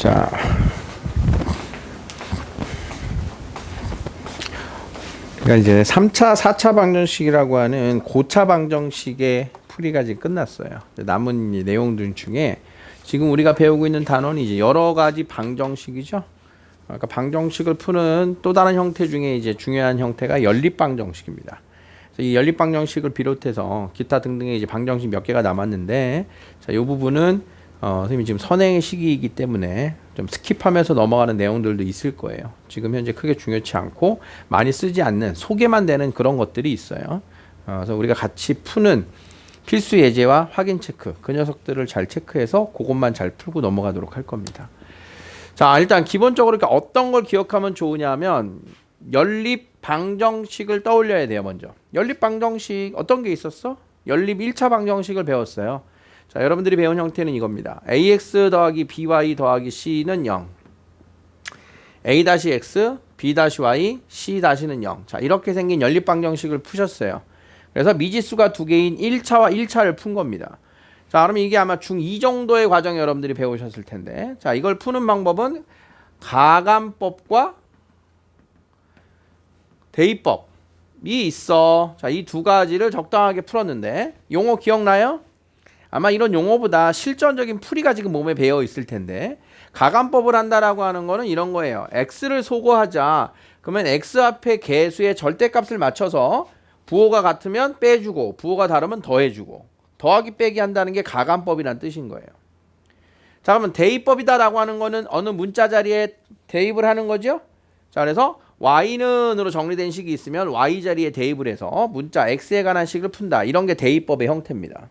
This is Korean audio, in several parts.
자, 그러니까 이제 3차, 4차 방정식이라고 하는 고차 방정식의 풀이가 지금 끝났어요. 남은 이 내용들 중에 지금 우리가 배우고 있는 단원이 이제 여러 가지 방정식이죠. 그러니까 방정식을 푸는 또 다른 형태 중에 이제 중요한 형태가 연립 방정식입니다. 이 연립 방정식을 비롯해서 기타 등등의 이제 방정식 몇 개가 남았는데, 자, 이 부분은 선생님이 지금 선행의 시기이기 때문에 좀 스킵하면서 넘어가는 내용들도 있을 거예요. 지금 현재 크게 중요치 않고 많이 쓰지 않는 소개만 되는 그런 것들이 있어요. 그래서 우리가 같이 푸는 필수 예제와 확인 체크, 그 녀석들을 잘 체크해서 그것만 잘 풀고 넘어가도록 할 겁니다. 자, 일단 기본적으로 어떤 걸 기억하면 좋으냐면 연립 방정식을 떠올려야 돼요. 먼저 연립 방정식 어떤 게 있었어? 연립 1차 방정식을 배웠어요. 자, 여러분들이 배운 형태는 이겁니다. ax 더하기 by 더하기 c는 0, a-x, b-y, c-는 0. 자, 이렇게 생긴 연립 방정식을 푸셨어요. 그래서 미지수가 두 개인 1차와 1차를 푼 겁니다. 자, 그러면 이게 아마 중2 정도의 과정에 여러분들이 배우셨을 텐데, 자, 이걸 푸는 방법은 가감법과 대입법이 있어. 자, 이 두 가지를 적당하게 풀었는데, 용어 기억나요? 아마 이런 용어보다 실전적인 풀이가 지금 몸에 배어 있을 텐데, 가감법을 한다라고 하는 거는 이런 거예요. x를 소거하자. 그러면 x 앞에 개수의 절대값을 맞춰서 부호가 같으면 빼주고 부호가 다르면 더해주고 더하기 빼기 한다는 게 가감법이란 뜻인 거예요. 자, 그러면 대입법이다라고 하는 거는 어느 문자 자리에 대입을 하는 거죠. 자, 그래서 y는으로 정리된 식이 있으면 y 자리에 대입을 해서 문자 x에 관한 식을 푼다. 이런 게 대입법의 형태입니다.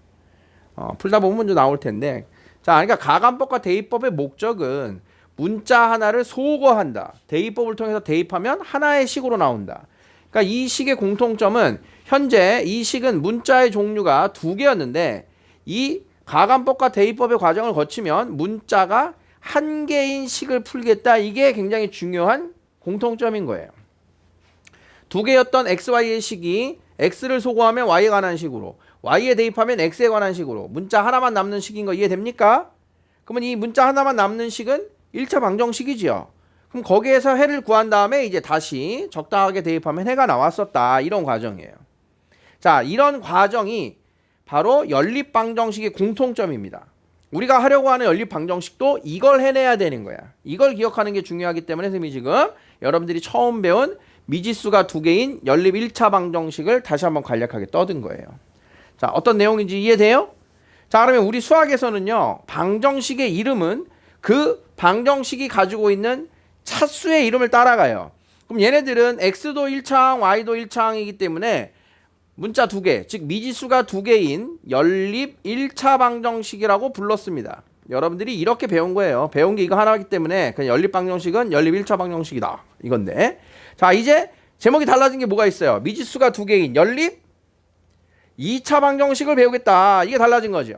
풀다 보면 문제 나올 텐데, 자, 그러니까 가감법과 대입법의 목적은 문자 하나를 소거한다. 대입법을 통해서 대입하면 하나의 식으로 나온다. 그러니까 이 식의 공통점은 현재 이 식은 문자의 종류가 두 개였는데, 이 가감법과 대입법의 과정을 거치면 문자가 한 개인 식을 풀겠다. 이게 굉장히 중요한 공통점인 거예요. 두 개였던 xy의 식이 x를 소거하면 y에 관한 식으로, y에 대입하면 x에 관한 식으로 문자 하나만 남는 식인 거 이해됩니까? 그러면 이 문자 하나만 남는 식은 1차 방정식이지요. 그럼 거기에서 해를 구한 다음에 이제 다시 적당하게 대입하면 해가 나왔었다. 이런 과정이에요. 자, 이런 과정이 바로 연립 방정식의 공통점입니다. 우리가 하려고 하는 연립 방정식도 이걸 해내야 되는 거야. 이걸 기억하는 게 중요하기 때문에 선생님이 지금 여러분들이 처음 배운 미지수가 두 개인 연립 1차 방정식을 다시 한번 간략하게 떠든 거예요. 자, 어떤 내용인지 이해돼요? 자, 그러면 우리 수학에서는요, 방정식의 이름은 그 방정식이 가지고 있는 차수의 이름을 따라가요. 그럼 얘네들은 x도 1차항, y도 1차항이기 때문에 문자 두 개, 즉 미지수가 두 개인 연립 1차 방정식이라고 불렀습니다. 여러분들이 이렇게 배운 거예요. 배운 게 이거 하나이기 때문에 그냥 연립 방정식은 연립 1차 방정식이다. 이건데, 자, 이제 제목이 달라진 게 뭐가 있어요? 미지수가 두 개인 연립 2차 방정식을 배우겠다. 이게 달라진 거죠.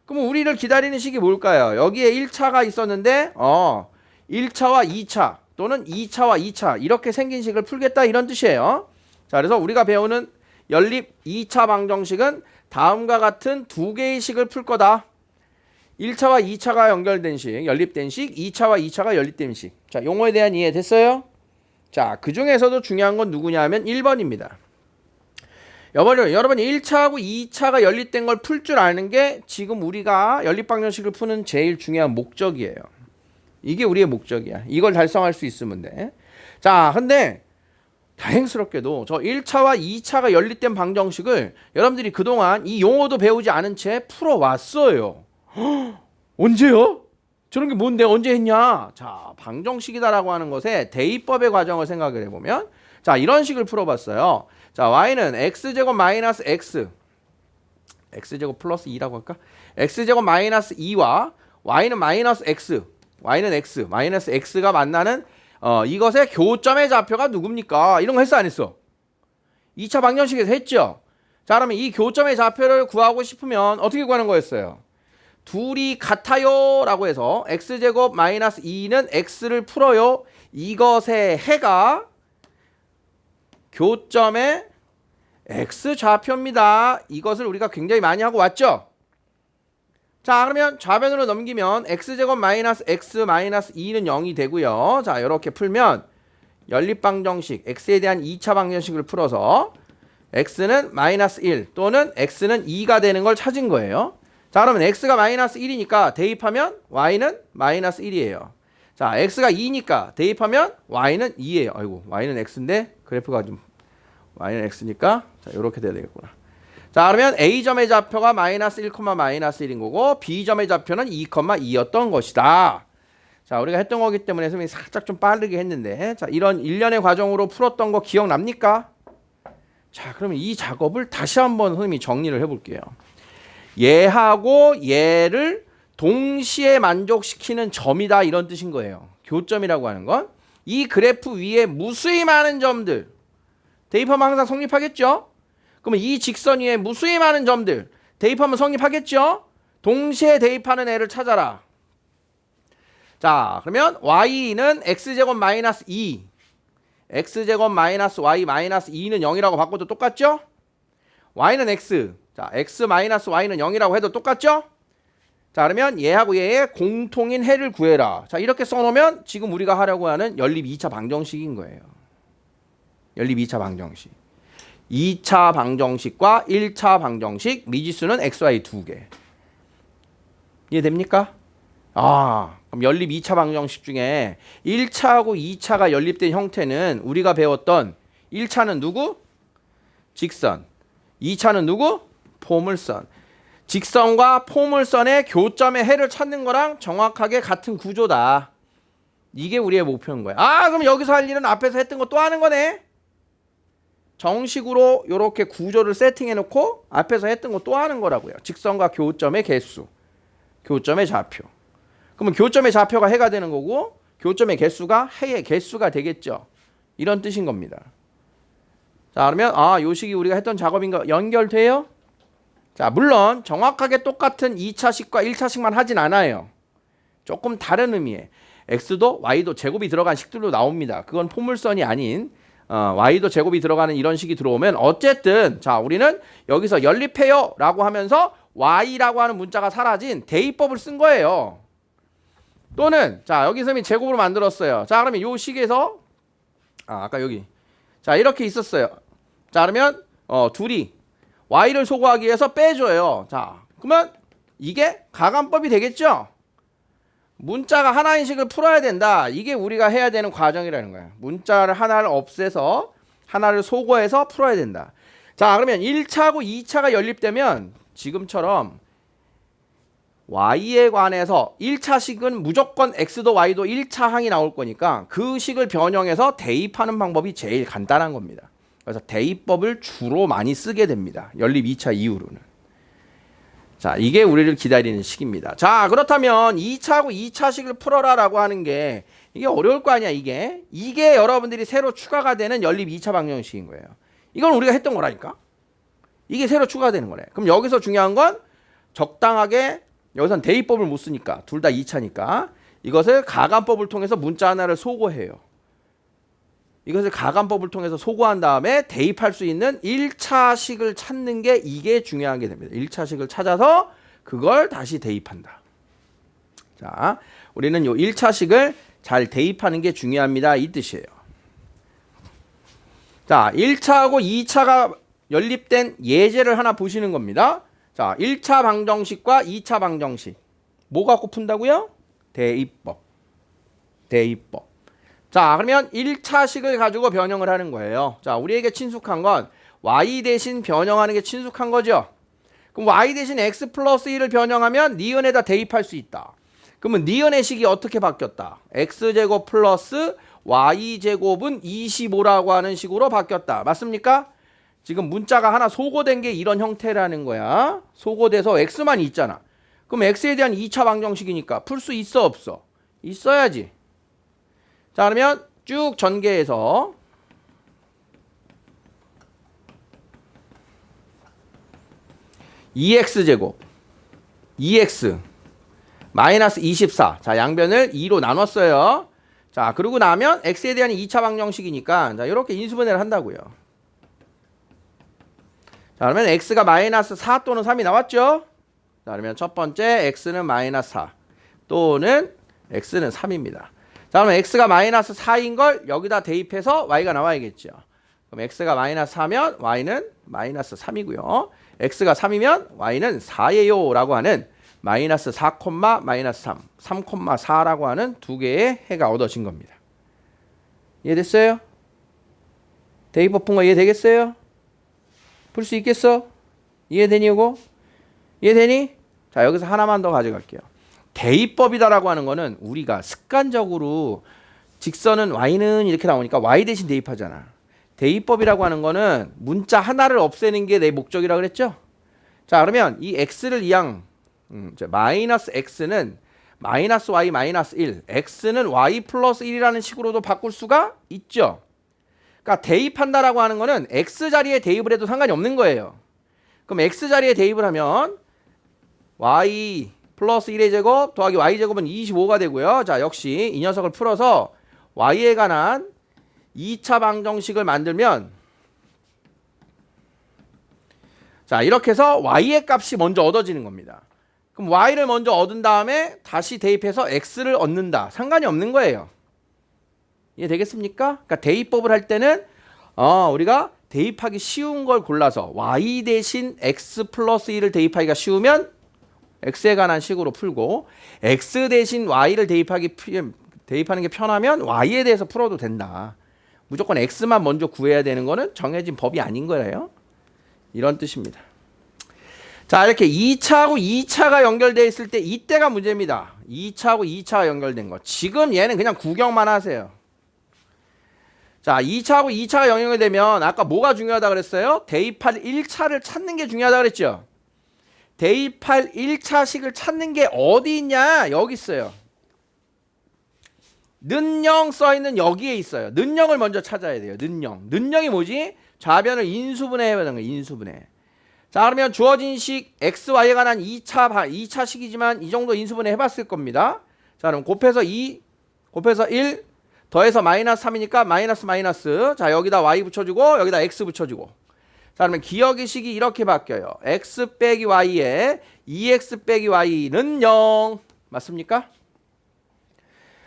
그럼 우리를 기다리는 식이 뭘까요? 여기에 1차가 있었는데 1차와 2차 또는 2차와 2차 이렇게 생긴 식을 풀겠다. 이런 뜻이에요. 자, 그래서 우리가 배우는 연립 2차 방정식은 다음과 같은 두 개의 식을 풀 거다. 1차와 2차가 연결된 식, 연립된 식, 2차와 2차가 연립된 식. 자, 용어에 대한 이해 됐어요? 자, 그 중에서도 중요한 건 누구냐 하면 1번입니다. 여러분이 1차하고 2차가 연립된 걸 풀 줄 아는 게 지금 우리가 연립 방정식을 푸는 제일 중요한 목적이에요. 이게 우리의 목적이야. 이걸 달성할 수 있으면 돼. 자, 근데 다행스럽게도 저 1차와 2차가 연립된 방정식을 여러분들이 그동안 이 용어도 배우지 않은 채 풀어왔어요. 언제요? 저런 게 뭔데 언제 했냐? 자, 방정식이다라고 하는 것에 대입법의 과정을 생각을 해보면, 자, 이런 식을 풀어봤어요. 자, y는 x제곱 마이너스 x, x제곱 플러스 2라고 할까? x제곱 마이너스 2와 y는 마이너스 x, y는 x, 마이너스 x가 만나는 이것의 교점의 좌표가 누굽니까? 이런 거 했어 안 했어? 2차 방정식에서 했죠? 자, 그러면 이 교점의 좌표를 구하고 싶으면 어떻게 구하는 거였어요? 둘이 같아요 라고 해서 x제곱 마이너스 2는 x를 풀어요. 이것의 해가 교점의 x 좌표입니다. 이것을 우리가 굉장히 많이 하고 왔죠? 자, 그러면 좌변으로 넘기면 x제곱 마이너스 x 마이너스 2는 0이 되고요. 자, 이렇게 풀면 연립방정식 x에 대한 2차 방정식을 풀어서 x는 마이너스 1 또는 x는 2가 되는 걸 찾은 거예요. 자, 그러면 x가 마이너스 1이니까 대입하면 y는 마이너스 1이에요. 자, x가 2니까 대입하면 y는 2예요. 아이고, y는 x인데 그래프가 좀 y는 x니까 자, 이렇게 돼야 되겠구나. 자, 그러면 A점의 좌표가 마이너스 1, 마이너스 1인 거고 B점의 좌표는 2, 2였던 것이다. 자, 우리가 했던 거기 때문에 선생님이 살짝 좀 빠르게 했는데 자, 이런 일련의 과정으로 풀었던 거 기억납니까? 자, 그러면 이 작업을 다시 한번 선생님이 정리를 해볼게요. 얘하고 얘를 동시에 만족시키는 점이다 이런 뜻인 거예요. 교점이라고 하는 건 이 그래프 위에 무수히 많은 점들 대입하면 항상 성립하겠죠? 그러면 이 직선 위에 무수히 많은 점들 대입하면 성립하겠죠? 동시에 대입하는 애를 찾아라. 자, 그러면 y는 x제곱 마이너스 2 x제곱 마이너스 y 마이너스 2는 0이라고 바꿔도 똑같죠? y는 x 자, x 마이너스 y는 0이라고 해도 똑같죠? 자, 그러면 얘하고 얘의 공통인 해를 구해라. 자, 이렇게 써놓으면 지금 우리가 하려고 하는 연립 2차 방정식인 거예요. 연립 2차 방정식. 2차 방정식과 1차 방정식 미지수는 xy 2개. 이해됩니까? 아, 그럼 연립 2차 방정식 중에 1차하고 2차가 연립된 형태는 우리가 배웠던 1차는 누구? 직선. 2차는 누구? 포물선. 직선과 포물선의 교점의 해를 찾는 거랑 정확하게 같은 구조다. 이게 우리의 목표인 거야. 아, 그럼 여기서 할 일은 앞에서 했던 거 또 하는 거네. 정식으로 이렇게 구조를 세팅해 놓고 앞에서 했던 거 또 하는 거라고요. 직선과 교점의 개수, 교점의 좌표. 그러면 교점의 좌표가 해가 되는 거고 교점의 개수가 해의 개수가 되겠죠. 이런 뜻인 겁니다. 자, 그러면 요 식이 우리가 했던 작업인가 연결돼요? 자, 물론 정확하게 똑같은 2차식과 1차식만 하진 않아요. 조금 다른 의미의 x도 y도 제곱이 들어간 식들도 나옵니다. 그건 포물선이 아닌 y도 제곱이 들어가는 이런 식이 들어오면 어쨌든 자, 우리는 여기서 연립해요 라고 하면서 y라고 하는 문자가 사라진 대입법을 쓴 거예요. 또는 자, 여기서 제곱으로 만들었어요. 자, 그러면 요 식에서 아까 여기 자, 이렇게 있었어요. 자, 그러면 둘이 y를 소거하기 위해서 빼줘요. 자, 그러면 이게 가감법이 되겠죠? 문자가 하나인 식을 풀어야 된다. 이게 우리가 해야 되는 과정이라는 거야. 문자를 하나를 없애서 하나를 소거해서 풀어야 된다. 자, 그러면 1차하고 2차가 연립되면 지금처럼 y에 관해서 1차식은 무조건 x도 y도 1차 항이 나올 거니까 그 식을 변형해서 대입하는 방법이 제일 간단한 겁니다. 그래서 대입법을 주로 많이 쓰게 됩니다. 연립 2차 이후로는. 자, 이게 우리를 기다리는 식입니다. 자, 그렇다면 2차하고 2차식을 풀어라라고 하는 게 이게 어려울 거 아니야, 이게. 이게 여러분들이 새로 추가가 되는 연립 2차 방정식인 거예요. 이건 우리가 했던 거라니까. 이게 새로 추가되는 거래. 그럼 여기서 중요한 건 적당하게 여기선 대입법을 못 쓰니까 둘 다 2차니까 이것을 가감법을 통해서 문자 하나를 소거해요. 이것을 가감법을 통해서 소거한 다음에 대입할 수 있는 1차식을 찾는 게 이게 중요한 게 됩니다. 1차식을 찾아서 그걸 다시 대입한다. 자, 우리는 요 1차식을 잘 대입하는 게 중요합니다. 이 뜻이에요. 자, 1차하고 2차가 연립된 예제를 하나 보시는 겁니다. 자, 1차 방정식과 2차 방정식. 뭐 갖고 푼다고요? 대입법. 대입법. 자, 그러면 1차식을 가지고 변형을 하는 거예요. 자, 우리에게 친숙한 건 y 대신 변형하는 게 친숙한 거죠. 그럼 y 대신 x 플러스 1을 변형하면 니은에다 대입할 수 있다. 그러면 니은의 식이 어떻게 바뀌었다? x제곱 플러스 y제곱은 25라고 하는 식으로 바뀌었다. 맞습니까? 지금 문자가 하나 소거된 게 이런 형태라는 거야. 소거돼서 x만 있잖아. 그럼 x에 대한 2차 방정식이니까 풀 수 있어 없어? 있어야지. 자, 그러면 쭉 전개해서 2x제곱 2x 마이너스 24. 자, 양변을 2로 나눴어요. 자, 그러고 나면 x에 대한 2차 방정식이니까 자, 이렇게 인수분해를 한다고요. 자, 그러면 x가 마이너스 4 또는 3이 나왔죠? 자, 그러면 첫 번째 x는 마이너스 4 또는 x는 3입니다. 자, 그러면 x가 마이너스 4인 걸 여기다 대입해서 y가 나와야겠죠. 그럼 x가 마이너스 4면 y는 마이너스 3이고요. x가 3이면 y는 4예요 라고 하는 마이너스 4, 마이너스 3, 3,4라고 하는 두 개의 해가 얻어진 겁니다. 이해됐어요? 대입법 푼 거 이해되겠어요? 풀 수 있겠어? 이해되니 이거? 이해되니? 자, 여기서 하나만 더 가져갈게요. 대입법이다라고 하는 거는 우리가 습관적으로 직선은 y는 이렇게 나오니까 y 대신 대입하잖아. 대입법이라고 하는 거는 문자 하나를 없애는 게 내 목적이라고 그랬죠? 자, 그러면 이 x를 이항 마이너스 x는 마이너스 y 마이너스 1 x는 y 플러스 1이라는 식으로도 바꿀 수가 있죠. 그러니까 대입한다라고 하는 거는 x 자리에 대입을 해도 상관이 없는 거예요. 그럼 x 자리에 대입을 하면 y 플러스 1의 제곱 더하기 y 제곱은 25가 되고요. 자, 역시 이 녀석을 풀어서 y에 관한 2차 방정식을 만들면 자, 이렇게 해서 y의 값이 먼저 얻어지는 겁니다. 그럼 y를 먼저 얻은 다음에 다시 대입해서 x를 얻는다. 상관이 없는 거예요. 이해되겠습니까? 그러니까 대입법을 할 때는 우리가 대입하기 쉬운 걸 골라서 y 대신 x 플러스 1을 대입하기가 쉬우면 x에 관한 식으로 풀고 x 대신 y를 대입하는 게 편하면 y에 대해서 풀어도 된다. 무조건 x만 먼저 구해야 되는 거는 정해진 법이 아닌 거예요. 이런 뜻입니다. 자, 이렇게 2차하고 2차가 연결되어 있을 때 이때가 문제입니다. 2차하고 2차가 연결된 거. 지금 얘는 그냥 구경만 하세요. 자, 2차하고 2차가 연결되면 아까 뭐가 중요하다 그랬어요? 대입할 1차를 찾는 게 중요하다 그랬죠? 대입할 1차식을 찾는 게 어디 있냐? 여기 있어요. 는영 써있는 여기에 있어요. 는영을 먼저 찾아야 돼요. 는영. 는영이 뭐지? 좌변을 인수분해해야 되는 거예요. 인수분해. 자, 그러면 주어진 식 xy에 관한 2차식이지만 이 정도 인수분해 해봤을 겁니다. 자, 그럼 곱해서 2, 곱해서 1, 더해서 마이너스 3이니까 마이너스. 자, 여기다 y 붙여주고 여기다 x 붙여주고. 자, 그러면 기억의 식이 이렇게 바뀌어요. x 빼기 y에 2x 빼기 y는 0. 맞습니까?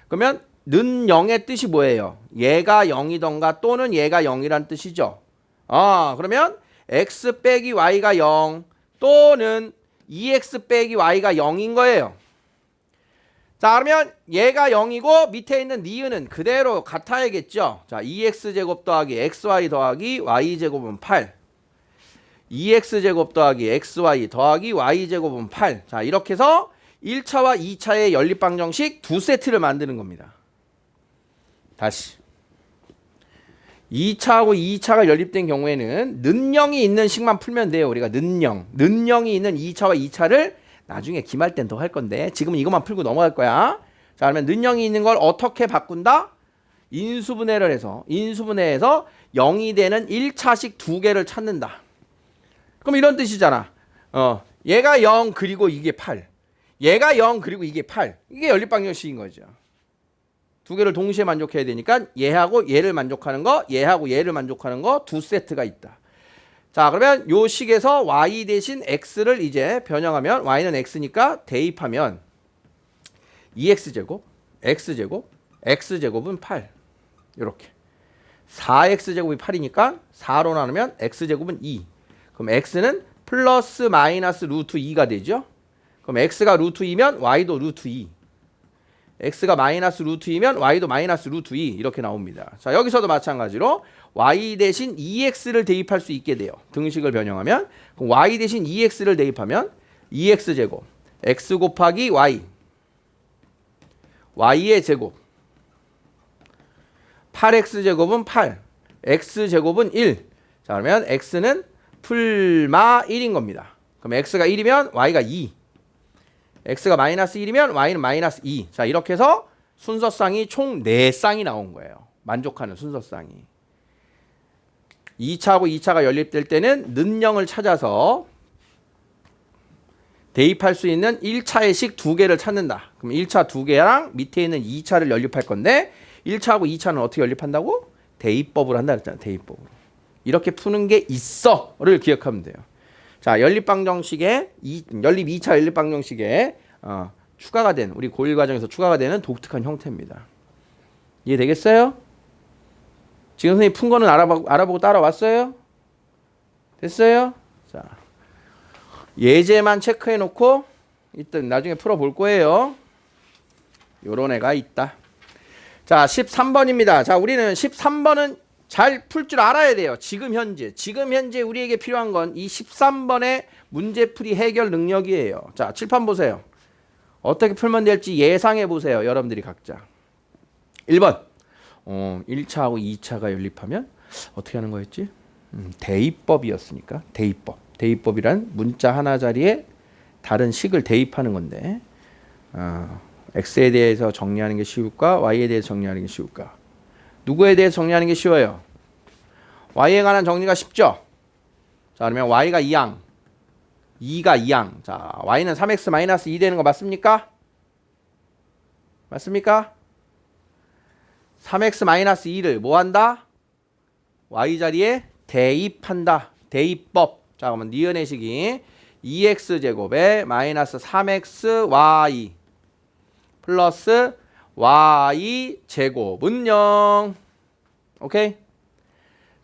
그러면 는 0의 뜻이 뭐예요? 얘가 0이던가 또는 얘가 0이란 뜻이죠. 그러면 x 빼기 y가 0 또는 2x 빼기 y가 0인 거예요. 자, 그러면 얘가 0이고 밑에 있는 니은은 그대로 같아야겠죠. 자, 2x제곱 더하기 xy 더하기 y제곱은 8. 2x제곱 더하기 xy 더하기 y제곱은 8. 자, 이렇게 해서 1차와 2차의 연립방정식 두 세트를 만드는 겁니다. 다시 2차하고 2차가 연립된 경우에는 는영이 있는 식만 풀면 돼요. 우리가 는영이 있는 2차와 2차를 나중에 기말 땐 더 할 건데 지금은 이것만 풀고 넘어갈 거야. 자, 그러면 는영이 있는 걸 어떻게 바꾼다? 인수분해를 해서 0이 되는 1차식 두 개를 찾는다. 그럼 이런 뜻이잖아. 얘가 0 그리고 이게 8. 얘가 0 그리고 이게 8. 이게 연립방정식인 거죠. 두 개를 동시에 만족해야 되니까 얘하고 얘를 만족하는 거, 얘하고 얘를 만족하는 거 두 세트가 있다. 자, 그러면 요 식에서 y 대신 x를 이제 변형하면 y는 x니까 대입하면 2x제곱, x제곱, x제곱은 8. 이렇게 4x제곱이 8이니까 4로 나누면 x제곱은 2. 그럼 x는 플러스 마이너스 루트 2가 되죠. 그럼 x가 루트 2면 y도 루트 2. x가 마이너스 루트 2면 y도 마이너스 루트 2 이렇게 나옵니다. 자, 여기서도 마찬가지로 y 대신 2x를 대입할 수 있게 돼요. 등식을 변형하면 그럼 y 대신 2x를 대입하면 2x제곱 x 곱하기 y y의 제곱 8x제곱은 8 x제곱은 1. 자, 그러면 x는 풀마 1인 겁니다. 그럼 x가 1이면 y가 2. x가 마이너스 1이면 y는 마이너스 2. 자, 이렇게 해서 순서쌍이 총 4쌍이 나온 거예요. 만족하는 순서쌍이. 2차하고 2차가 연립될 때는 는영을 찾아서 대입할 수 있는 1차의 식 두 개를 찾는다. 그럼 1차 두 개랑 밑에 있는 2차를 연립할 건데 1차하고 2차는 어떻게 연립한다고? 대입법으로 한다 그랬잖아. 대입법으로. 이렇게 푸는 게 있어를 기억하면 돼요. 자, 연립 2차 연립방정식에 추가가 된 우리 고1 과정에서 추가가 되는 독특한 형태입니다. 이해되겠어요? 지금 선생님 푼 거는 알아보고 따라왔어요? 됐어요? 자, 예제만 체크해 놓고 일단 나중에 풀어볼 거예요. 요런 애가 있다. 자, 13번입니다. 자, 우리는 13번은 잘 풀 줄 알아야 돼요. 지금 현재 우리에게 필요한 건 이 13번의 문제풀이 해결 능력이에요. 자, 칠판 보세요. 어떻게 풀면 될지 예상해 보세요. 여러분들이 각자. 1번. 1차하고 2차가 연립하면 어떻게 하는 거였지? 대입법이었으니까. 대입법이란 문자 하나 자리에 다른 식을 대입하는 건데 x에 대해서 정리하는 게 쉬울까? y에 대해서 정리하는 게 쉬울까? 누구에 대해서 정리하는 게 쉬워요? y에 관한 정리가 쉽죠? 자, 그러면 y가 2항, 2가 2항. 자, y는 3x-2 되는 거 맞습니까? 맞습니까? 3x-2를 뭐 한다? y 자리에 대입한다. 대입법. 자, 그러면 니은의식이 2x제곱에 마이너스 3xy 플러스 y제곱은 0. 오케이?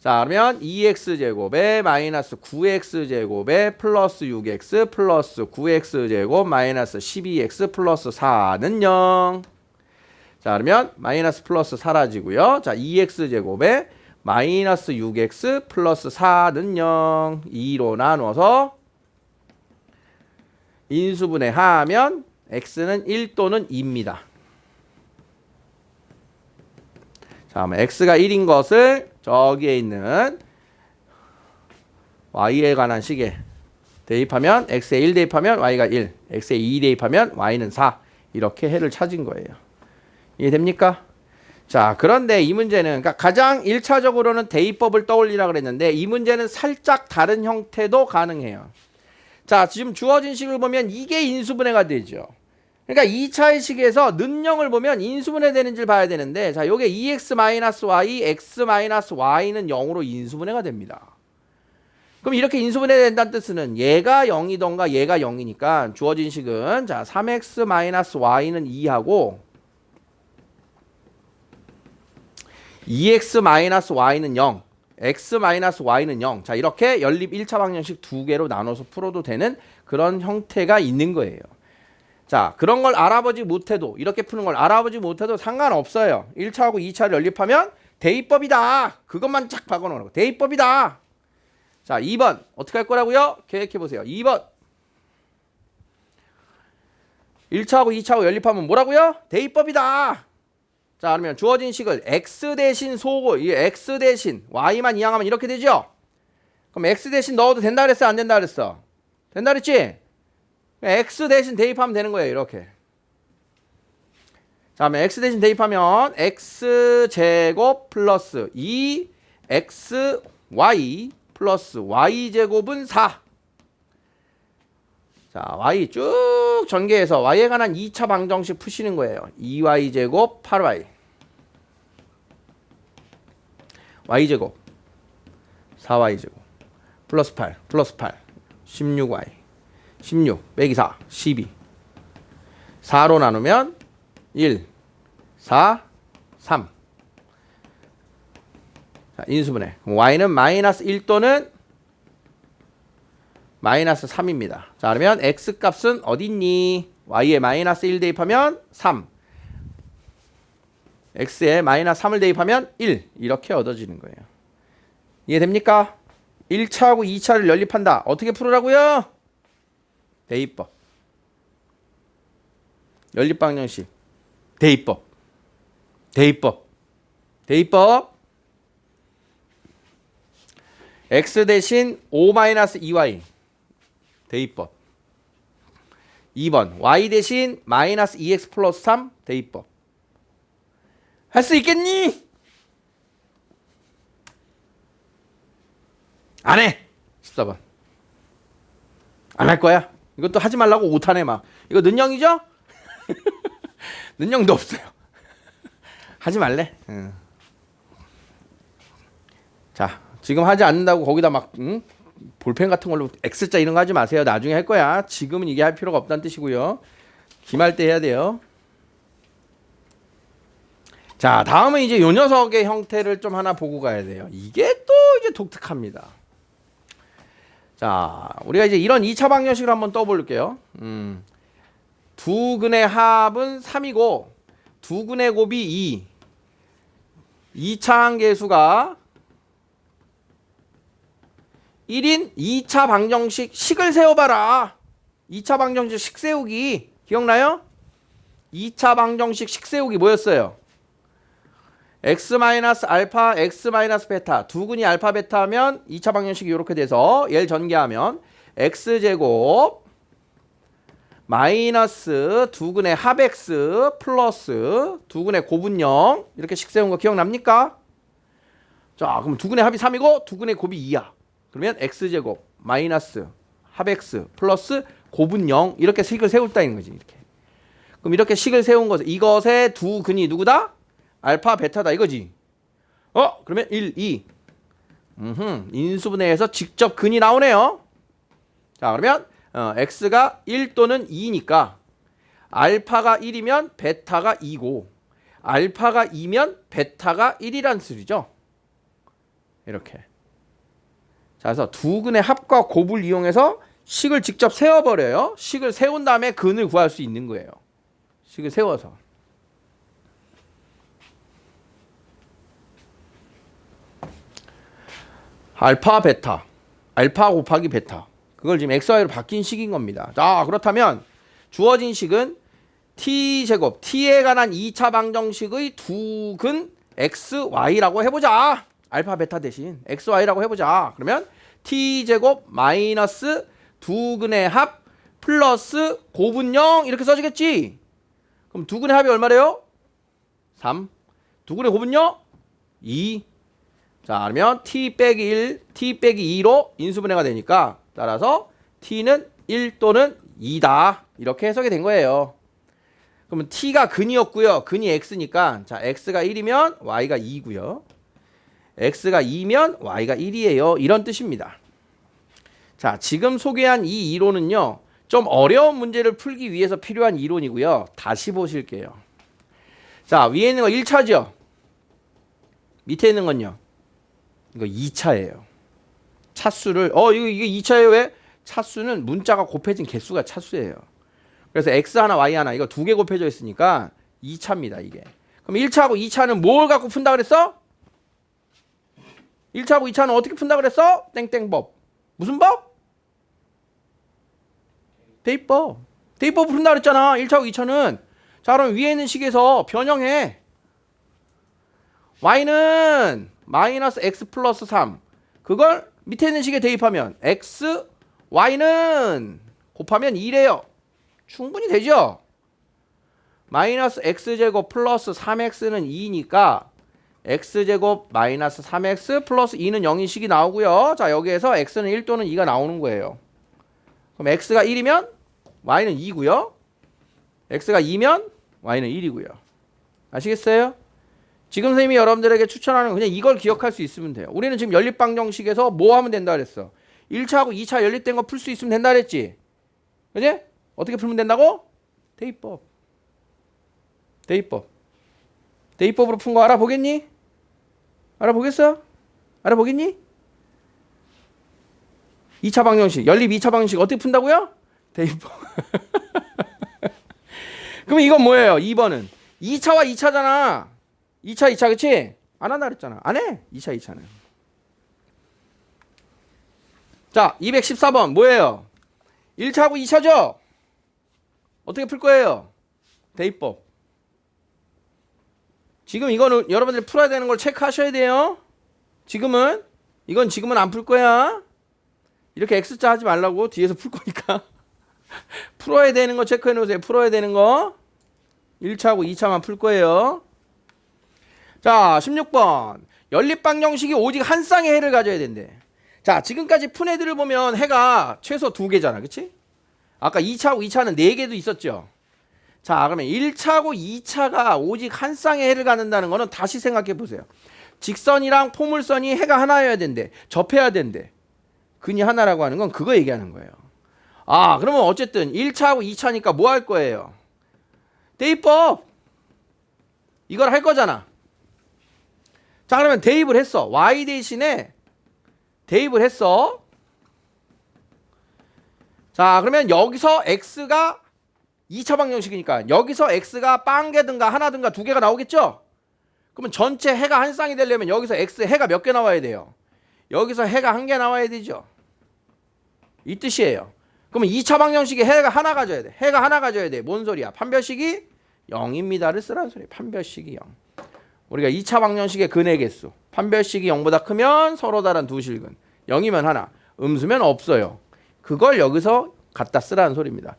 자, 그러면 2x제곱에 마이너스 9x제곱에 플러스 6x 플러스 9x제곱 마이너스 12x 플러스 4는 0. 자, 그러면 마이너스 플러스 사라지고요. 자, 2x제곱에 마이너스 6x 플러스 4는 0. 2로 나눠서 인수분해하면 x는 1 또는 2입니다. 자, 그러면 x가 1인 것을 저기에 있는 y에 관한 식에 대입하면 x에 1 대입하면 y가 1, x에 2 대입하면 y는 4. 이렇게 해를 찾은 거예요. 이해됩니까? 자, 그런데 이 문제는 그러니까 가장 1차적으로는 대입법을 떠올리라 그랬는데 이 문제는 살짝 다른 형태도 가능해요. 자, 지금 주어진 식을 보면 이게 인수분해가 되죠. 그러니까 2차의 식에서 는영을 보면 인수분해 되는지를 봐야 되는데 자, 요게 2x-y, x-y는 0으로 인수분해가 됩니다. 그럼 이렇게 인수분해 된다는 뜻은 얘가 0이던가 얘가 0이니까 주어진 식은 자, 3x-y는 2하고 2x-y는 0, x-y는 0. 자, 이렇게 연립 1차 방정식 두 개로 나눠서 풀어도 되는 그런 형태가 있는 거예요. 자, 그런 걸 알아보지 못해도 이렇게 푸는 걸 알아보지 못해도 상관없어요. 1차하고 2차를 연립하면 대입법이다. 그것만 쫙 박아놓는 거. 대입법이다. 자, 2번 어떻게 할 거라고요? 계획해 보세요. 2번 1차하고 2차하고 연립하면 뭐라고요? 대입법이다. 자, 그러면 주어진 식을 x 대신 이 x 대신 y만 이항하면 이렇게 되죠? 그럼 x 대신 넣어도 된다 그랬어? 안 된다 그랬어? 된다 그랬지? x 대신 대입하면 되는 거예요. 이렇게. 자, 그러면 x 대신 대입하면 x제곱 플러스 2xy 플러스 y제곱은 4. 자, y 쭉 전개해서 y에 관한 2차 방정식 푸시는 거예요. 2y제곱 8y y제곱 4y제곱 플러스 8 16y 16 빼기 4 12 4로 나누면 1 4 3. 자, 인수분해. y는 마이너스 1 또는 마이너스 3입니다. 자, 그러면 x값은 어딨니? y에 마이너스 1 대입하면 3. x에 마이너스 3을 대입하면 1. 이렇게 얻어지는 거예요. 이해됩니까? 1차하고 2차를 연립한다. 어떻게 풀으라고요? 대입법. 연립방정식. 대입법. x 대신 5-2y. 대입법. 2번 y 대신 마이너스 2x 플러스 3 대입법. 할 수 있겠니? 안 해. 14번. 안 할 거야. 이것도 하지 말라고 오타네 막. 이거 는영이죠? 는영도 없어요. 하지 말래. 자, 지금 하지 않는다고 거기다 막 볼펜 같은 걸로 X자 이런 거 하지 마세요. 나중에 할 거야. 지금은 이게 할 필요가 없다는 뜻이고요. 기말 때 해야 돼요. 자, 다음은 이제 요 녀석의 형태를 좀 하나 보고 가야 돼요. 이게 또 이제 독특합니다. 자, 우리가 이제 이런 2차 방정식을 한번 떠볼게요. 두 근의 합은 3이고 두 근의 곱이 2. 2차 항계수가 1인 2차 방정식 식을 세워봐라. 2차 방정식 식 세우기 기억나요? 2차 방정식 식 세우기 뭐였어요? x-알파, x-베타 두 근이 알파 베타면 2차 방정식이 이렇게 돼서 얘를 전개하면 x제곱 마이너스 두 근의 합 x 플러스 두 근의 곱은 0 이렇게 식 세운 거 기억납니까? 자, 그럼 두 근의 합이 3이고 두 근의 곱이 2야. 그러면 x제곱 마이너스 합 x 플러스 곱은 0 이렇게 식을 세웠다는 거지. 이렇게. 그럼 이렇게 식을 세운 것 이것의 두 근이 누구다? 알파 베타다 이거지. 그러면 1, 2. 인수분해에서 직접 근이 나오네요. 자, 그러면 x가 1 또는 2니까 알파가 1이면 베타가 2고 알파가 2면 베타가 1이란 소리죠. 이렇게. 자, 그래서 두 근의 합과 곱을 이용해서 식을 직접 세워버려요. 식을 세운 다음에 근을 구할 수 있는 거예요. 식을 세워서. 알파 베타 알파 곱하기 베타 그걸 지금 xy로 바뀐 식인 겁니다. 자, 그렇다면 주어진 식은 t제곱 t에 관한 2차 방정식의 두 근 xy라고 해보자. 알파 베타 대신 xy라고 해보자. 그러면 t제곱 마이너스 두 근의 합 플러스 곱은 0 이렇게 써지겠지. 그럼 두 근의 합이 얼마래요? 3. 두 근의 곱은요? 2. 자, 그러면 t 빼기 1, t 빼기 2로 인수분해가 되니까 따라서 t는 1 또는 2다. 이렇게 해석이 된 거예요. 그러면 t가 근이었고요. 근이 x니까 자, x가 1이면 y가 2고요. x가 2면 y가 1이에요. 이런 뜻입니다. 자, 지금 소개한 이 이론은요. 좀 어려운 문제를 풀기 위해서 필요한 이론이고요. 다시 보실게요. 자, 위에 있는 거 1차죠. 밑에 있는 건요. 이거 2차예요. 차수를 이게 2차예요. 왜? 차수는 문자가 곱해진 개수가 차수예요. 그래서 x 하나 y 하나 이거 두 개 곱해져 있으니까 2차입니다. 이게. 그럼 1차하고 2차는 뭘 갖고 푼다 그랬어? 1차하고 2차는 어떻게 푼다 그랬어? 땡땡법. 무슨 법? 대입법. 대입법 푼다 그랬잖아. 1차하고 2차는. 자, 그럼 위에 있는 식에서 변형해. y는 마이너스 x 플러스 3 그걸 밑에 있는 식에 대입하면 x, y는 곱하면 2래요. 충분히 되죠? 마이너스 x제곱 플러스 3x는 2니까 x제곱 마이너스 3x 플러스 2는 0인 식이 나오고요. 자, 여기에서 x는 1 또는 2가 나오는 거예요. 그럼 x가 1이면 y는 2고요. x가 2면 y는 1이고요. 아시겠어요? 지금 선생님이 여러분들에게 추천하는 건 그냥 이걸 기억할 수 있으면 돼요. 우리는 지금 연립방정식에서 뭐 하면 된다 그랬어? 1차하고 2차 연립된 거 풀 수 있으면 된다 그랬지? 그지? 어떻게 풀면 된다고? 대입법. 대입법. 대입법으로 푼 거 알아보겠니? 알아보겠어? 알아보겠니? 2차 방정식, 연립 2차 방정식 어떻게 푼다고요? 대입법. 그럼 이건 뭐예요? 2번은 2차와 2차잖아. 2차 그치? 안 한다 그랬잖아. 안 해. 2차 2차는. 자, 214번 뭐예요? 1차하고 2차죠? 어떻게 풀 거예요? 대입법. 지금 이거는 여러분들이 풀어야 되는 걸 체크하셔야 돼요. 지금은 안 풀 거야. 이렇게 X자 하지 말라고 뒤에서 풀 거니까. 풀어야 되는 거 체크해 놓으세요. 풀어야 되는 거. 1차하고 2차만 풀 거예요. 자, 16번. 연립방정식이 오직 한 쌍의 해를 가져야 된대. 자, 지금까지 푼 애들을 보면 해가 최소 2개잖아. 그치? 아까 2차하고 2차는 4개도 있었죠. 자, 그러면 1차하고 2차가 오직 한 쌍의 해를 갖는다는 거는 다시 생각해 보세요. 직선이랑 포물선이 해가 하나여야 된대. 접해야 된대. 근이 하나라고 하는 건 그거 얘기하는 거예요. 아, 그러면 어쨌든 1차하고 2차니까 뭐 할 거예요? 대입법. 이걸 할 거잖아. 자, 그러면 대입을 했어. y 대신에 대입을 했어. 자, 그러면 여기서 x가 2차 방정식이니까 여기서 x가 빵개든가 하나든가 두 개가 나오겠죠? 그러면 전체 해가 한 쌍이 되려면 여기서 x 해가 몇 개 나와야 돼요? 여기서 해가 한 개 나와야 되죠. 이 뜻이에요. 그러면 2차 방정식에 해가 하나 가져야 돼. 해가 하나 가져야 돼. 뭔 소리야? 판별식이 0입니다를 쓰라는 소리야. 판별식이 0. 우리가 2차 방정식의 근의 개수. 판별식이 0보다 크면 서로 다른 두 실근. 0이면 하나. 음수면 없어요. 그걸 여기서 갖다 쓰라는 소리입니다.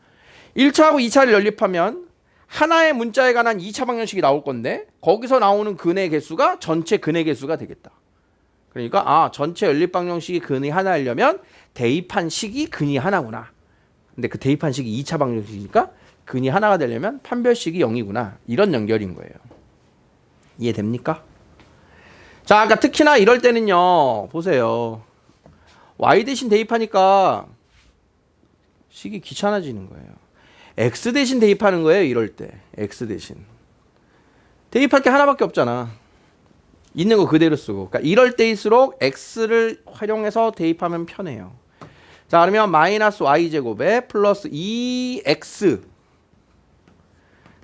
1차하고 2차를 연립하면 하나의 문자에 관한 2차 방정식이 나올 건데 거기서 나오는 근의 개수가 전체 근의 개수가 되겠다. 그러니까 전체 연립 방정식이 근이 하나이려면 대입한 식이 근이 하나구나. 근데 그 대입한 식이 2차 방정식이니까 근이 하나가 되려면 판별식이 0이구나. 이런 연결인 거예요. 이해됩니까? 자, 그러니까 특히나 이럴 때는요. 보세요. y 대신 대입하니까 식이 귀찮아지는 거예요. x 대신 대입하는 거예요. 이럴 때. x 대신. 대입할 게 하나밖에 없잖아. 있는 거 그대로 쓰고. 그러니까 이럴 때일수록 x를 활용해서 대입하면 편해요. 자, 그러면 마이너스 y제곱에 플러스 2x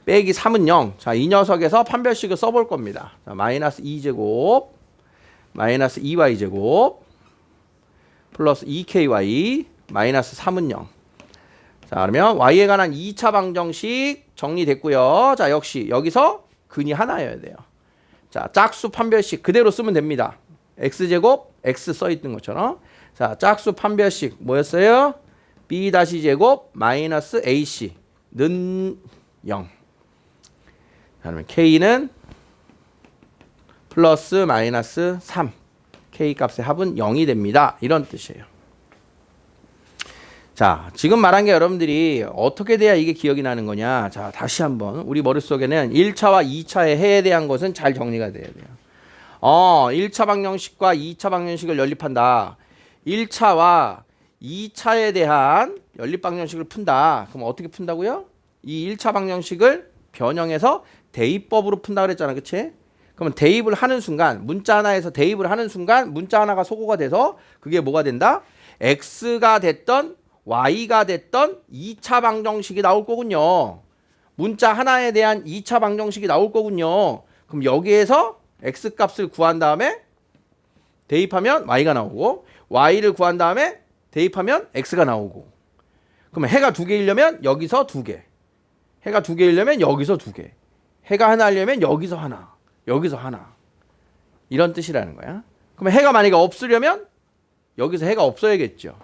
빼기 3은 0. 자, 이 녀석에서 판별식을 써볼 겁니다. 자, 마이너스 2제곱 마이너스 2y제곱 플러스 2ky 마이너스 3은 0. 자, 그러면 y에 관한 2차 방정식 정리됐고요. 자, 역시 여기서 근이 하나여야 돼요. 자, 짝수 판별식 그대로 쓰면 됩니다. x제곱 x 써있던 것처럼. 자, 짝수 판별식 뭐였어요? b-제곱 마이너스 ac는 0. 자, 그러면 k는 플러스 마이너스 3. k 값의 합은 0이 됩니다. 이런 뜻이에요. 자, 지금 말한 게 여러분들이 어떻게 돼야 이게 기억이 나는 거냐. 자, 다시 한번 우리 머릿속에는 1차와 2차의 해에 대한 것은 잘 정리가 돼야 돼요. 1차 방정식과 2차 방정식을 연립한다. 1차와 2차에 대한 연립 방정식을 푼다. 그럼 어떻게 푼다고요? 이 1차 방정식을 변형해서 대입법으로 푼다 그랬잖아. 그치? 그러면 대입을 하는 순간 문자 하나에서 대입을 하는 순간 문자 하나가 소거가 돼서 그게 뭐가 된다? x가 됐던 y가 됐던 2차 방정식이 나올 거군요. 문자 하나에 대한 2차 방정식이 나올 거군요. 그럼 여기에서 x 값을 구한 다음에 대입하면 y가 나오고 y를 구한 다음에 대입하면 x가 나오고 그러면 해가 두 개이려면 여기서 두 개 해가 두 개이려면 여기서 두 개 해가 하나 하려면 여기서 하나 여기서 하나 이런 뜻이라는 거야. 그러면 해가 만약에 없으려면 여기서 해가 없어야겠죠.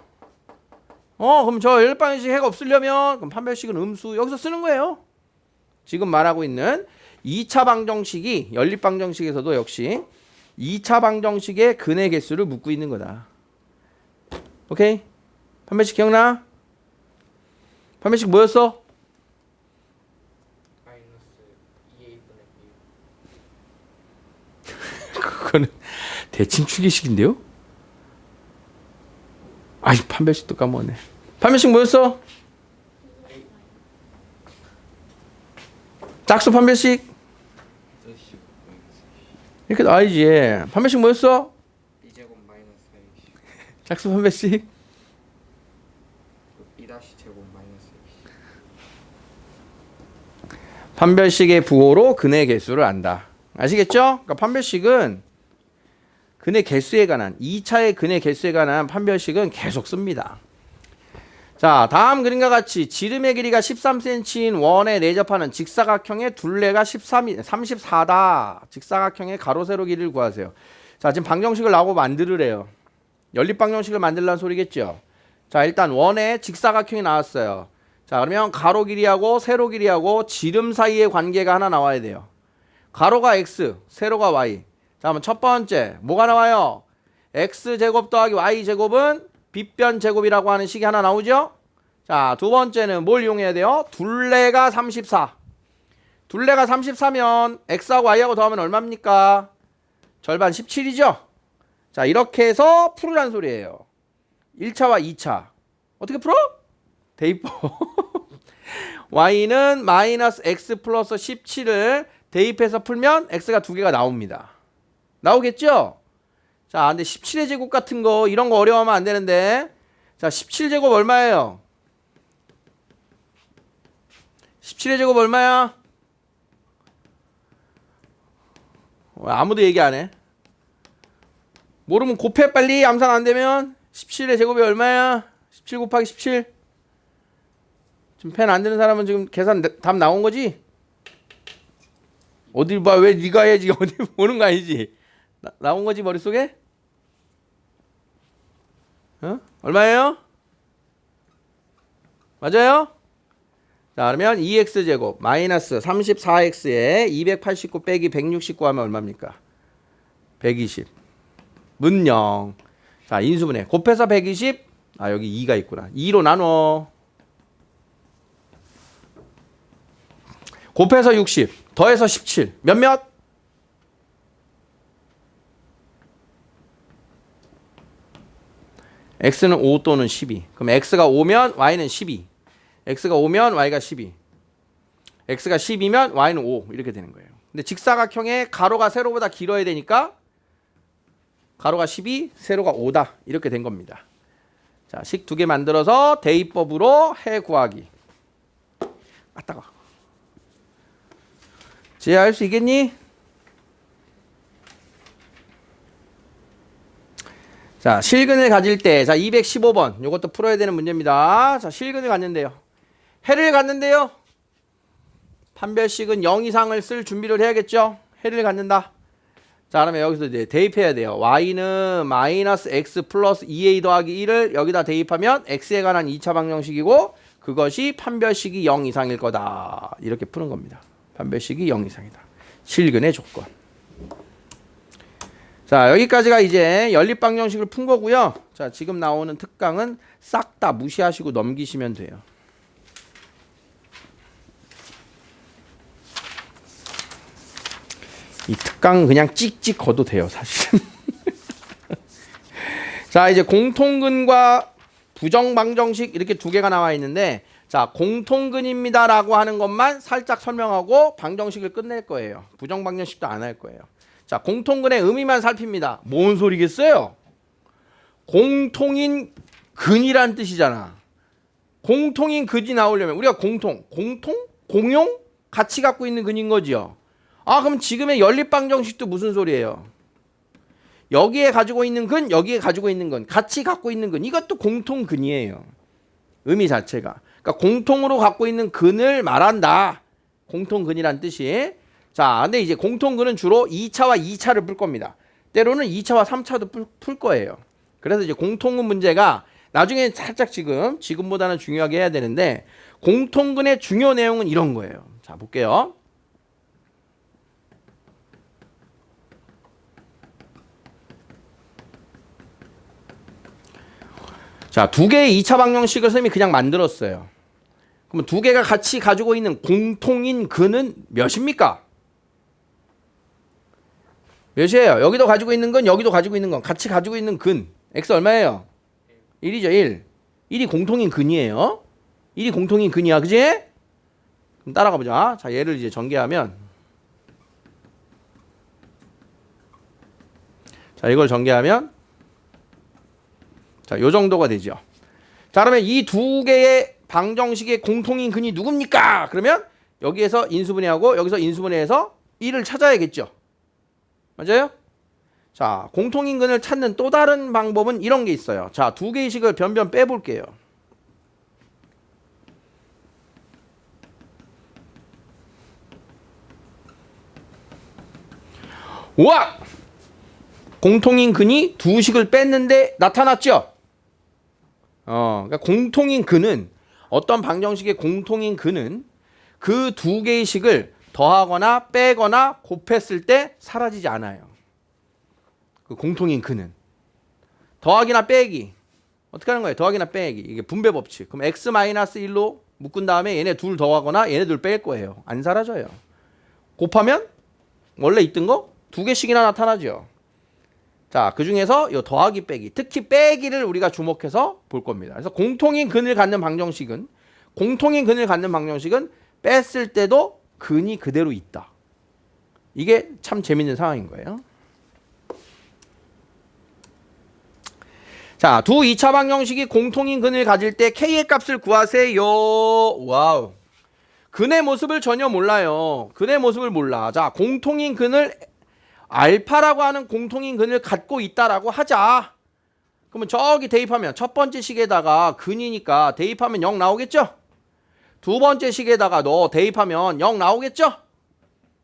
그럼 저 연립방정식 해가 없으려면 그럼 판별식은 음수 여기서 쓰는 거예요. 지금 말하고 있는 2차 방정식이 연립방정식에서도 역시 2차 방정식의 근의 개수를 묻고 있는 거다. 오케이? 판별식 기억나? 판별식 뭐였어? 그거는 대칭 추계식인데요? 아이, 판별식도 까먹었네. 판별식 뭐였어? 짝수 판별식? 이렇게 나와야지. 판별식 뭐였어? b제곱 마이너스 a 짝수 판별식? b 다시 제곱 마이너스 a 판별식의 부호로 근의 개수를 안다. 아시겠죠? 그러니까 판별식은 근의 개수에 관한 2차의 근의 개수에 관한 판별식은 계속 씁니다. 자, 다음 그림과 같이 지름의 길이가 13cm인 원에 내접하는 직사각형의 둘레가 34다. 직사각형의 가로 세로 길이를 구하세요. 자, 지금 방정식을 나오고 만들으래요. 연립 방정식을 만들라는 소리겠죠. 자, 일단 원에 직사각형이 나왔어요. 자, 그러면 가로 길이하고 세로 길이하고 지름 사이의 관계가 하나 나와야 돼요. 가로가 x, 세로가 y. 자, 그럼 첫 번째 뭐가 나와요? x제곱 더하기 y제곱은 빗변 제곱이라고 하는 식이 하나 나오죠? 자, 두 번째는 뭘 이용해야 돼요? 둘레가 34. 둘레가 34면 x하고 y하고 더하면 얼마입니까? 절반 17이죠? 자, 이렇게 해서 풀으라는 소리예요. 1차와 2차. 어떻게 풀어? 대입법. y는 마이너스 x 플러스 17을 대입해서 풀면 x가 두 개가 나옵니다. 나오겠죠? 자, 근데 17의 제곱 같은 거 이런 거 어려워하면 안 되는데. 자, 17제곱 얼마예요? 17의 제곱 얼마야? 아무도 얘기 안 해. 모르면 곱해 빨리. 암산 안 되면 17의 제곱이 얼마야? 17 곱하기 17. 지금 펜 안 되는 사람은 지금 계산 답 나온 거지? 어딜 봐. 왜 네가 해야지. 어디 보는 거 아니지? 나온 거지 머릿속에? 어? 얼마예요? 맞아요? 자, 그러면 2x제곱 마이너스 34x에 289 빼기 169 하면 얼마입니까? 120 문영. 자, 인수분해 곱해서 120. 아, 여기 2가 있구나. 2로 나눠 곱해서 60 더해서 17 몇몇? x는 5 또는 12. 그럼 x가 5면 y는 12. x가 5면 y가 12. x가 10이면 y는 5 이렇게 되는 거예요. 근데 직사각형의 가로가 세로보다 길어야 되니까 가로가 12, 세로가 5다 이렇게 된 겁니다. 자, 식 두 개 만들어서 대입법으로 해 구하기. 아, 따가워. 지혜할 수 있겠니? 자, 실근을 가질 때, 자, 215번. 요것도 풀어야 되는 문제입니다. 자, 실근을 갖는데요. 해를 갖는데요. 판별식은 0 이상을 쓸 준비를 해야겠죠? 해를 갖는다. 자, 그러면 여기서 이제 대입해야 돼요. y는 마이너스 x 플러스 2a 더하기 1을 여기다 대입하면 x에 관한 2차 방정식이고 그것이 판별식이 0 이상일 거다. 이렇게 푸는 겁니다. 판별식이 0 이상이다. 실근의 조건. 자, 여기까지가 이제 연립방정식을 푼 거고요. 자, 지금 나오는 특강은 싹 다 무시하시고 넘기시면 돼요. 이 특강은 그냥 찍찍 거도 돼요, 사실은. 자, 이제 공통근과 부정방정식 이렇게 두 개가 나와 있는데, 자, 공통근입니다라고 하는 것만 살짝 설명하고 방정식을 끝낼 거예요. 부정방정식도 안 할 거예요. 자, 공통근의 의미만 살핍니다. 뭔 소리겠어요? 공통인 근이란 뜻이잖아. 공통인 근이 나오려면 우리가 공통, 공용? 같이 갖고 있는 근인 거지요. 아, 그럼 지금의 연립방정식도 무슨 소리예요? 여기에 가지고 있는 근, 여기에 가지고 있는 근, 같이 갖고 있는 근, 이것도 공통근이에요. 의미 자체가. 그러니까 공통으로 갖고 있는 근을 말한다. 공통근이란 뜻이. 자, 근데 이제 공통근은 주로 2차와 2차를 풀 겁니다. 때로는 2차와 3차도 풀 거예요. 그래서 이제 공통근 문제가 나중에 살짝 지금보다는 중요하게 해야 되는데 공통근의 중요 내용은 이런 거예요. 자, 볼게요. 자, 두 개의 2차 방정식을 선생님이 그냥 만들었어요. 그럼 두 개가 같이 가지고 있는 공통인 근은 몇입니까? 몇이에요? 여기도 가지고 있는 건, 여기도 가지고 있는 건, 같이 가지고 있는 근. x 얼마예요? 1이죠, 1. 1이 공통인 근이에요. 1이 공통인 근이야, 그지? 그럼 따라가 보자. 자, 얘를 이제 전개하면. 자, 이걸 전개하면. 자, 요 정도가 되죠. 자, 그러면 이 두 개의 방정식의 공통인 근이 누굽니까? 그러면 여기에서 인수분해하고 여기서 인수분해해서 1을 찾아야겠죠. 맞아요? 자, 공통인 근을 찾는 또 다른 방법은 이런 게 있어요. 자, 두 개의 식을 변변 빼볼게요. 우와! 공통인 근이 두 식을 뺐는데 나타났죠? 그러니까 공통인 근은 어떤 방정식의 공통인 근은 그 두 개의 식을 더하거나 빼거나 곱했을 때 사라지지 않아요. 그 공통인 근은 더하기나 빼기 어떻게 하는 거예요? 더하기나 빼기 이게 분배 법칙. 그럼 x-1로 묶은 다음에 얘네 둘 더하거나 얘네 둘 뺄 거예요. 안 사라져요. 곱하면 원래 있던 거 두 개씩이나 나타나죠. 자, 그 중에서 요 더하기 빼기, 특히 빼기를 우리가 주목해서 볼 겁니다. 그래서 공통인 근을 갖는 방정식은 뺐을 때도 근이 그대로 있다. 이게 참 재밌는 상황인 거예요. 자, 두 2차 방정식이 공통인 근을 가질 때 K의 값을 구하세요. 와우. 근의 모습을 전혀 몰라요. 근의 모습을 몰라. 자, 공통인 근을 알파라고 하는 공통인 근을 갖고 있다라고 하자. 그러면 저기 대입하면 첫 번째 식에다가 근이니까 대입하면 0 나오겠죠? 두 번째 식에다가 너 대입하면 0 나오겠죠?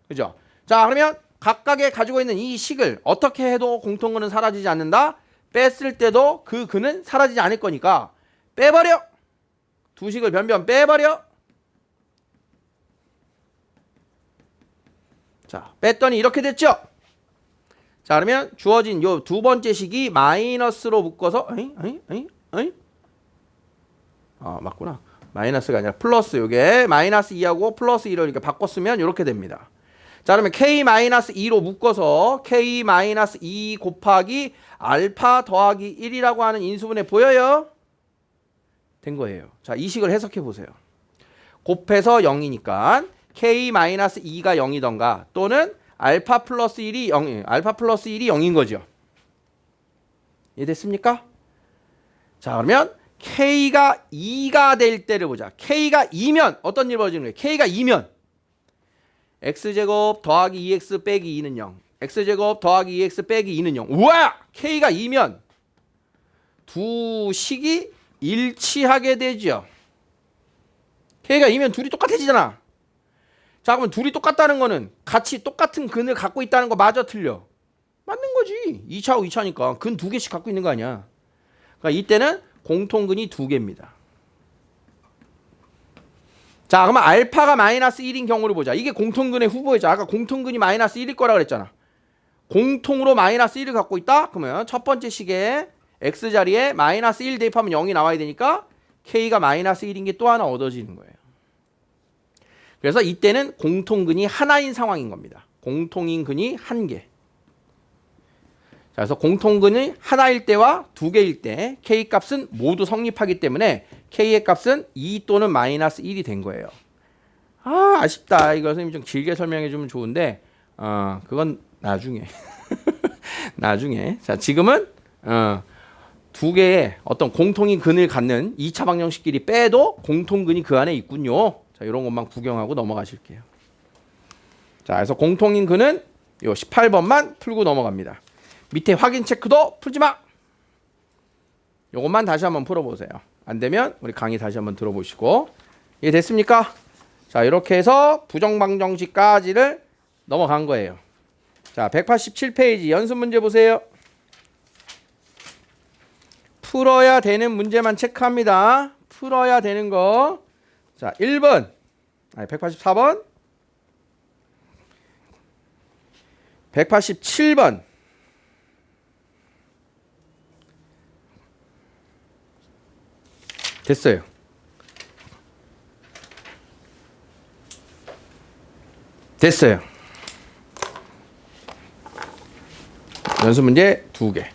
그죠? 자, 그러면 각각의 가지고 있는 이 식을 어떻게 해도 공통근은 사라지지 않는다. 뺐을 때도 그 근은 사라지지 않을 거니까 빼버려. 두 식을 변변 빼버려. 자, 뺐더니 이렇게 됐죠? 자, 그러면 주어진 요 두 번째 식이 마이너스로 묶어서 맞구나. 마이너스가 아니라 플러스, 요게 마이너스 2하고 플러스 1을 이렇게 바꿨으면 이렇게 됩니다. 자, 그러면 K-2로 묶어서 K-2 곱하기 알파 더하기 1이라고 하는 인수분해 보여요? 된 거예요. 자, 이 식을 해석해 보세요. 곱해서 0이니까 K-2가 0이던가 또는 알파 플러스 1이 0인 거죠. 이해됐습니까? 자, 그러면 K가 2가 될 때를 보자. K가 2면 어떤 일이 벌어지는 거예요? K가 2면 x제곱 더하기 2x 빼기 2는 0. x제곱 더하기 2x 빼기 2는 0. 우와! K가 2면 두 식이 일치하게 되죠. K가 2면 둘이 똑같아지잖아. 자, 그러면 둘이 똑같다는 거는 같이 똑같은 근을 갖고 있다는 거 맞아, 틀려? 맞는 거지. 2차하고 2차니까 근 두 개씩 갖고 있는 거 아니야. 그러니까 이때는 공통근이 두 개입니다. 자, 그러면 알파가 마이너스 1인 경우를 보자. 이게 공통근의 후보이죠. 아까 공통근이 마이너스 1일 거라 그랬잖아. 공통으로 마이너스 1을 갖고 있다? 그러면 첫 번째 식에 x 자리에 마이너스 1 대입하면 0이 나와야 되니까 k가 마이너스 1인 게 또 하나 얻어지는 거예요. 그래서 이때는 공통근이 하나인 상황인 겁니다. 공통인 근이 한 개. 자, 그래서 공통근이 하나일 때와 두 개일 때 k 값은 모두 성립하기 때문에 k의 값은 2 또는 마이너스 1이 된 거예요. 아, 아쉽다. 이거 선생님이 좀 길게 설명해 주면 좋은데 그건 나중에. 나중에. 자, 지금은 두 개의 어떤 공통인 근을 갖는 2차 방정식끼리 빼도 공통근이 그 안에 있군요. 자, 이런 것만 구경하고 넘어가실게요. 자, 그래서 공통인 근은 요 18번만 풀고 넘어갑니다. 밑에 확인 체크도 풀지 마. 요것만 다시 한번 풀어보세요. 안 되면 우리 강의 다시 한번 들어보시고. 이해됐습니까? 자, 이렇게 해서 부정방정식까지를 넘어간 거예요. 자, 187페이지 연습 문제 보세요. 풀어야 되는 문제만 체크합니다. 풀어야 되는 거. 자, 1번. 아니, 184번. 187번. 됐어요. 됐어요. 연습 문제 2개.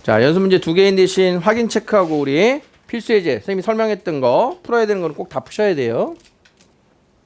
자, 연습 문제 2개인 대신 확인 체크하고 우리 필수 예제 선생님이 설명했던 거 풀어야 되는 거는 꼭 다 푸셔야 돼요.